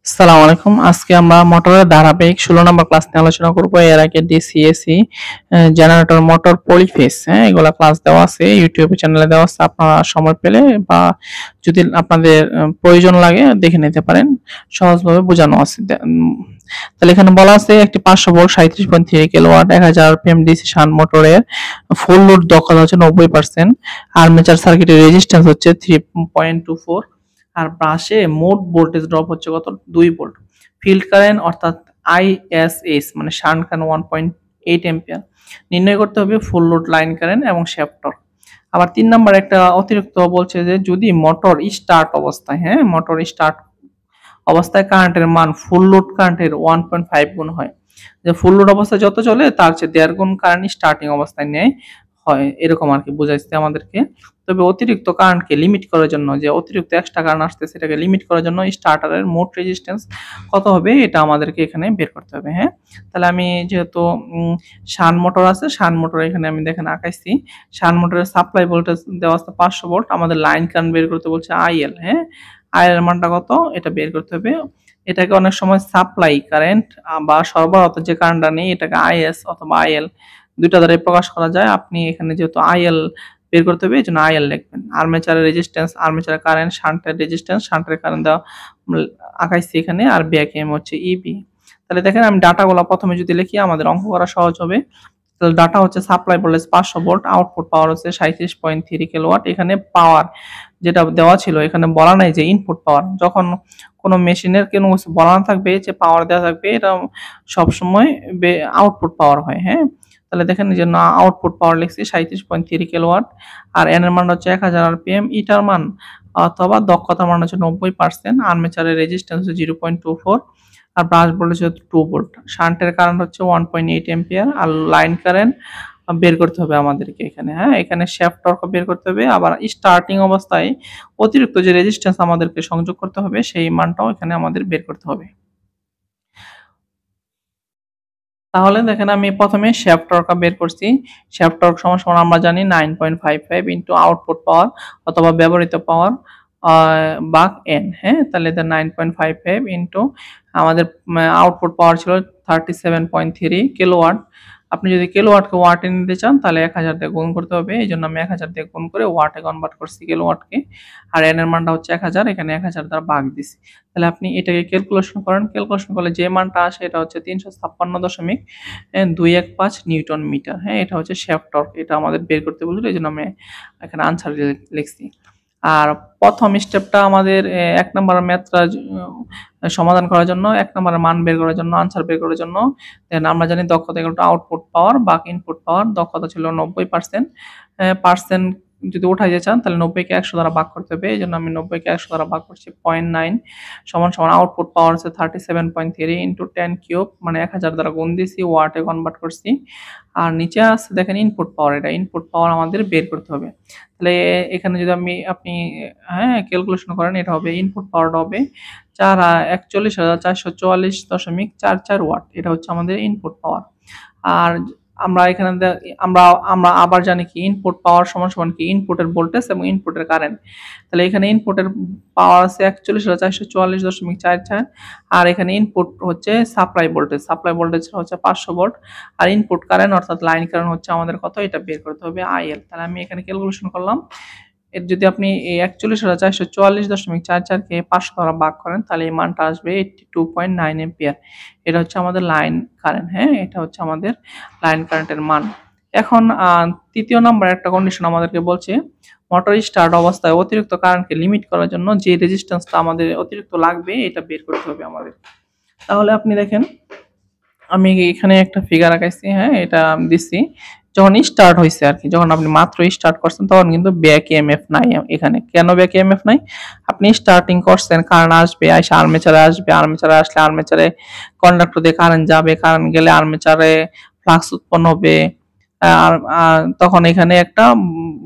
আসসালামু আলাইকুম। আজকে আমরা মোটরের ধারাবাহিক 16 নম্বর ক্লাস নিয়ে আলোচনা করব। এর আগে DC, AC, generator, motor, polyphase, এগুলা ক্লাস দেওয়া আছে, ইউটিউব চ্যানেলে দেওয়া আছে। আপনারা সময় পেলে বা যদি আপনাদের প্রয়োজন লাগে দেখে নিতে পারেন। সহজভাবে বোঝানো আছে। তাহলে এখানে বলা আছে একটি 500 volt 37.3 kilowatt 1000 RPM DC shunt মোটরের ফুল লোড দক্ষতা হচ্ছে 90%, আর্মেচার সার্কিটের রেজিস্ট্যান্স হচ্ছে 3.24, আর ব্রাশে মোট ভোল্টেজ ড্রপ হচ্ছে কত 2 ভোল্ট। ফিল্ড কারেন্ট অর্থাৎ আইএসএস মানে শান্ট কারেন্ট 1.8 অ্যাম্পিয়ার নির্ণয় করতে হবে, ফুল লোড লাইন কারেন্ট এবং শ্যাফট টর্ক। আবার 3 নাম্বার একটা অতিরিক্ত বলছে যে যদি মোটর স্টার্ট অবস্থায় মোটর স্টার্ট অবস্থায় কারেন্টের মান ফুল লোড কারেন্টের 1.5 গুণ হয়, যে ফুল লোড অবস্থায় যত চলে তার চেয়ে 1.5 গুণ কারেন্ট স্টার্টিং অবস্থায় নেয় হয়, এরকম আর কি বোঝাইছে আমাদেরকে। তবে অতিরিক্ত কারেন্টকে লিমিট করার জন্য, যে অতিরিক্ত এক্সট্রা কারেন্ট আসছে সেটাকে লিমিট করার জন্য স্টার্টারের মোট রেজিস্ট্যান্স কত হবে এটা আমাদেরকে এখানে বের করতে হবে। তাহলে আমি যেহেতু শান্ট মোটর আছে, শান্ট মোটর এখানে আমি দেখেন আঁকাইছি। শান্ট মোটরের সাপ্লাই ভোল্টেজ দেওয়া আছে 500 ভোল্ট, আমাদের লাইন কারেন্ট বের করতে বলছে আইএল। আইএল এর মানটা কত এটা বের করতে হবে। এটাকে অনেক সময় সাপ্লাই কারেন্ট বা সরবরাহ যে কারেন্টটা নেই এটাকে আইএস অথবা আইএল দুইটা দ্বারা প্রকাশ করা যায়। আপনি এখানে যেহেতু আইএল বের করতে হবে এজন্য আইএল লিখবেন। আর্মেচারের রেজিস্ট্যান্স, আর্মেচারের কারেন্ট, শান্টের রেজিস্ট্যান্স, শান্টের কারেন্ট দেওয়া আঁকাইছি এখানে, আর ব্যাক এম হচ্ছে ইবি। তাহলে দেখেন আমি ডাটাগুলো প্রথমে যদি লিখি আমাদের অঙ্ক করা সহজ হবে। তাহলে ডাটা হচ্ছে সাপ্লাই ভোল্টেজ 500 ভোল্ট, আউটপুট পাওয়ার হচ্ছে 37.3 কিলোওয়াট। এখানে পাওয়ার যেটা দেওয়া ছিল এখানে বলা নাই যে ইনপুট পাওয়ার। যখন কোনো মেশিনের কোনো কিছু বলা না থাকবে যে পাওয়ার দেওয়া থাকবে, এটা সবসময় আউটপুট পাওয়ার হয়। তাহলে দেখেন এই জন্য আউটপুট পাওয়ার লিখছি 37.3 কিলোওয়াট, আর এন এর মান হচ্ছে 1000 আরপিএম, ইটার মান অথবা দক্ষতার মান হচ্ছে 90%, আর্মেচারের রেজিস্ট্যান্স হচ্ছে 0.24, আর ব্রাশ ভোল্টেজ হচ্ছে 2 ভোল্ট, শান্টের কারেন্ট হচ্ছে 1.8 অ্যাম্পিয়ার, আর লাইন কারেন্ট বের করতে হবে আমাদেরকে এখানে। এখানে শ্যাফট টর্ক বের করতে হবে। আবার স্টার্টিং অবস্থায় অতিরিক্ত যে রেজিস্ট্যান্স আমাদেরকে সংযোগ করতে হবে সেই মানটাও এখানে আমাদের বের করতে হবে। তাহলে দেখেন আমি প্রথমে শ্যাফট টর্ক বের করছি। শ্যাফট টর্ক সমান আমরা জানি 9.55 ইনটু আউটপুট পাওয়ার অথবা ব্যবহৃত পাওয়ার ভাগ এন। তাহলে 9.55 ইনটু আমাদের আউটপুট পাওয়ার ছিল 37.3 কিলোওয়াট। আপনি যদি কিলোওয়াটকে ওয়াটে নিতে চান তাহলে 1000 দিয়ে গুণ করতে হবে। এই জন্য আমি 1000 দিয়ে গুণ করে ওয়াটে কনভার্ট করছি কিলোওয়াটকে, আর এন এর মানটা হচ্ছে 1000, এখানে 1000 দ্বারা ভাগ দিছি। তাহলে আপনি এটাকে ক্যালকুলেশন করেন, ক্যালকুলেশন করলে যে মানটা আসে এটা হচ্ছে 356.215 নিউটন মিটার। এটা হচ্ছে শ্যাফট টর্ক, এটা আমাদের বের করতে বলছিল, এই জন্য আমি এখানে আনসার লিখছি। আর প্রথম স্টেপটা আমাদের 1 নম্বরের ম্যাথটা সমাধান করার জন্য, 1 নম্বরের মান বের করার জন্য, আনসার বের করার জন্য দেন আমরা জানি দক্ষতা ইকুয়াল টু আউটপুট পাওয়ার বা ইনপুট পাওয়ার। দক্ষতা ছিল 90%, পার্সেন্ট যদি উঠাইতে চান তাহলে 90 কে 100 দ্বারা ভাগ করতে হবে। এই জন্য আমি 90 কে 100 দ্বারা ভাগ করছি 0.9 সমান সমান আউটপুট পাওয়ার হচ্ছে 37.3 ইনটু 10 কিউব মানে 1000 দ্বারা গুণ দিছি, ওয়াটে কনভার্ট করছি। আর নিচে আছে দেখেন ইনপুট পাওয়ার, এটা ইনপুট পাওয়ার আমাদের বের করতে হবে। তাহলে এখানে যদি আপনি ক্যালকুলেশন করেন এটা হবে ইনপুট পাওয়ারটা হবে 41,444.44 ওয়াট। এটা হচ্ছে আমাদের ইনপুট পাওয়ার। আর আমরা এখানে আমরা আবার জানি কি ইনপুট পাওয়ার সমান সমান কি ইনপুটের ভোল্টেজ এবং ইনপুটের কারেন্ট। তাহলে এখানে ইনপুটের পাওয়ার আছে 41,444.44, আর এখানে ইনপুট হচ্ছে সাপ্লাই ভোল্টেজ হচ্ছে 500 ভোল্ট, আর ইনপুট কারেন্ট অর্থাৎ লাইন কারেন্ট হচ্ছে আমাদের কত এটা বের করতে হবে আইএল। তাহলে আমি এখানে ক্যালকুলেশন করলাম, এর যদি আপনি এই 41,444.44 কে 500 দ্বারা ভাগ করেন তাহলে এই মানটা আসবে 82.9 এম্পিয়ার। এটা হচ্ছে আমাদের লাইন কারেন্ট। এটা হচ্ছে আমাদের লাইন কারেন্টের মান। এখন তৃতীয় নাম্বার একটা কন্ডিশন আমাদেরকে বলছে মোটর স্টার্ট অবস্থায় অতিরিক্ত কারেন্টকে লিমিট করার জন্য যে রেজিস্ট্যান্সটা আমাদের অতিরিক্ত লাগবে এটা বের করতে হবে আমাদের। তাহলে আপনি দেখেন আমি এখানে একটা ফিগার আঁকাইছি, এটা দিচ্ছি যখন স্টার্ট হয়েছে আর কি, যখন আপনি মাত্র স্টার্ট করছেন তখন কিন্তু ব্যাক ইএমএফ নাই এখানে। কেন ব্যাক ইএমএফ নাই? আপনি স্টার্টিং করছেন, কারেন্ট আসবে, আইসা আর্মেচারে আসবে, আর্মেচারে আসলে আর্মেচারে কন্ডাক্টর দিয়ে কারেন্ট যাবে, কারেন্ট গেলে আর্মেচারে ফ্লাক্স উৎপন্ন হবে, আর তখন এখানে একটা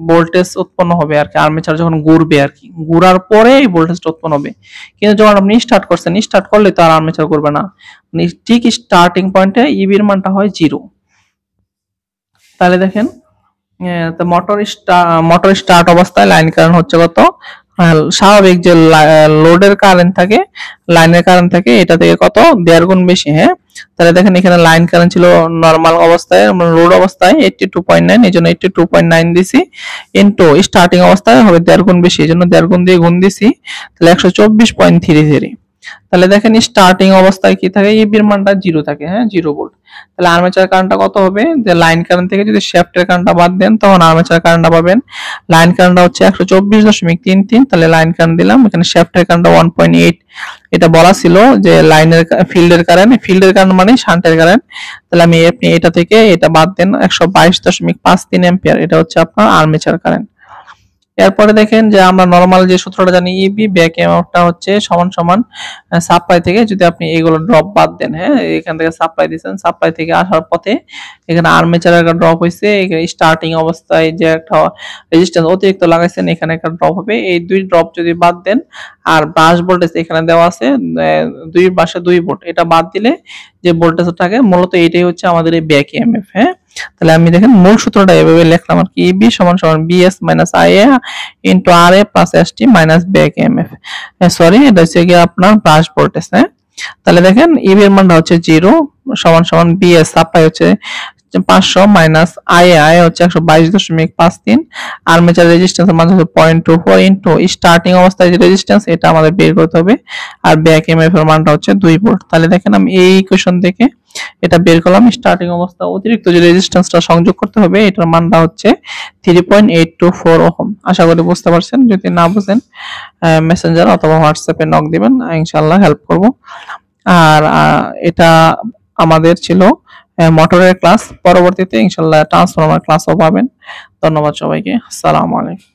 ভোল্টেজ উৎপন্ন হবে আর কি, আর্মেচার যখন ঘুরবে আর কি, ঘোরার পরে এই ভোল্টেজটা উৎপন্ন হবে। কিন্তু যখন আপনি স্টার্ট করছেন, স্টার্ট করলে তো আর আর্মেচার করবে না, ঠিক স্টার্টিং পয়েন্টে ইবির মানটা হয় 0। তাহলে দেখেন তো মোটর স্টার্ট অবস্থায় লাইন কারেন্ট হচ্ছে কত স্বাভাবিক যে লোডের কারেন্ট থাকে, লাইনের কারেন্ট থাকে, এটা থেকে কত 1.5 গুণ বেশি। হ্যাঁ, তাহলে দেখেন এখানে লাইন কারেন্ট ছিল নরমাল অবস্থায়, লোড অবস্থায় 82.9, এই জন্য 82.9 দিছি, ইনটু স্টার্টিং অবস্থায় হবে 1.5 গুণ বেশি, এই জন্য 1.5 গুণ দিয়ে গুণ দিছি, তাহলে 124.33। তাহলে দেখেন স্টার্টিং অবস্থায় কি থাকে, ইবির মানটা 0 থাকে। হ্যাঁ, 0 ভোল্ট। তাহলে আর্মেচার কারেন্টটা কত হবে, যে লাইন কারেন্ট থেকে যদি শ্যাফটের কারেন্টটা বাদ দেন তখন আর্মেচার কারেন্টটা পাবেন। লাইন কারেন্টটা হচ্ছে 124.33, তাহলে লাইন কারেন্ট দিলাম, এখানে শ্যাফটের কারেন্টটা 1.8। এটা বলা ছিল যে লাইনের ফিল্ডের কারেন্ট মানে শান্টের কারেন্ট। তাহলে আপনি এটা থেকে এটা বাদ দেন, 122.53 অ্যাম্পিয়ার, এটা হচ্ছে আপনার আর্মেচার কারেন্ট। এরপরে দেখেন যে আমরা নরমাল যে সূত্রটা জানি, ইবি ব্যাক ইএমএফটা হচ্ছে সমান সমান সাপ্লাই থেকে যদি আপনি এগুলো ড্রপ বাদ দেন। হ্যাঁ, এখান থেকে সাপ্লাই দিয়েছেন, সাপ্লাই থেকে আসার পথে এখানে আর্মেচারের একটা ড্রপ হয়েছে, এখানে স্টার্টিং অবস্থায় যে একটা রেজিস্ট্যান্স অতিরিক্ত লাগাইছেন এখানে একটা ড্রপ হবে, এই দুই ড্রপ যদি বাদ দেন আর ব্রাশ ভোল্টেজ এখানে দেওয়া আছে 2 পাশে 2 ভোল্ট, এটা বাদ দিলে যে ভোল্টেজটা থাকে মূলত এটাই হচ্ছে আমাদের এই ব্যাক ইএমএফ। হ্যাঁ, তাহলে আমি দেখেন মূল সূত্রটা এভাবে লিখলাম আর কি, ইবি সমান সমান BS minus IA into RA plus ST minus back EMF. Sorry, এটা হচ্ছে কি আপনার ব্রাশ ভোল্টেজ। হ্যাঁ, তাহলে দেখেন ইবি এর মানটা হচ্ছে 0 সমান সমান বিএস সাপ্লাই হচ্ছে 500 মাইনাস আইএ হচ্ছে 122.53, আর্মেচার রেজিস্ট্যান্স এর মান হচ্ছে 0.24 ইনটু স্টার্টিং অবস্থায় যে রেজিস্ট্যান্স এটা আমাদের বের করতে হবে, আর ব্যাক ইএমএফ এর মানটা হচ্ছে 2 ভোল্ট। তাহলে দেখেন আমি এই ইকুয়েশন থেকে এটা বের করলাম, স্টার্টিং অবস্থা অতিরিক্ত যে রেজিস্ট্যান্সটা সংযোগ করতে হবে এটার মানটা হচ্ছে 3.824 ওহম। আশা করি বুঝতে পারছেন, যদি না বুঝেন মেসেঞ্জার অথবা হোয়াটসঅ্যাপে নক দিবেন, ইনশাআল্লাহ হেল্প করব। আর এটা আমাদের ছিল মোটরের ক্লাস, পরবর্তীতে ইনশাআল্লাহ ট্রান্সফরমার ক্লাসও পাবেন। ধন্যবাদ সবাইকে, আসসালামু আলাইকুম।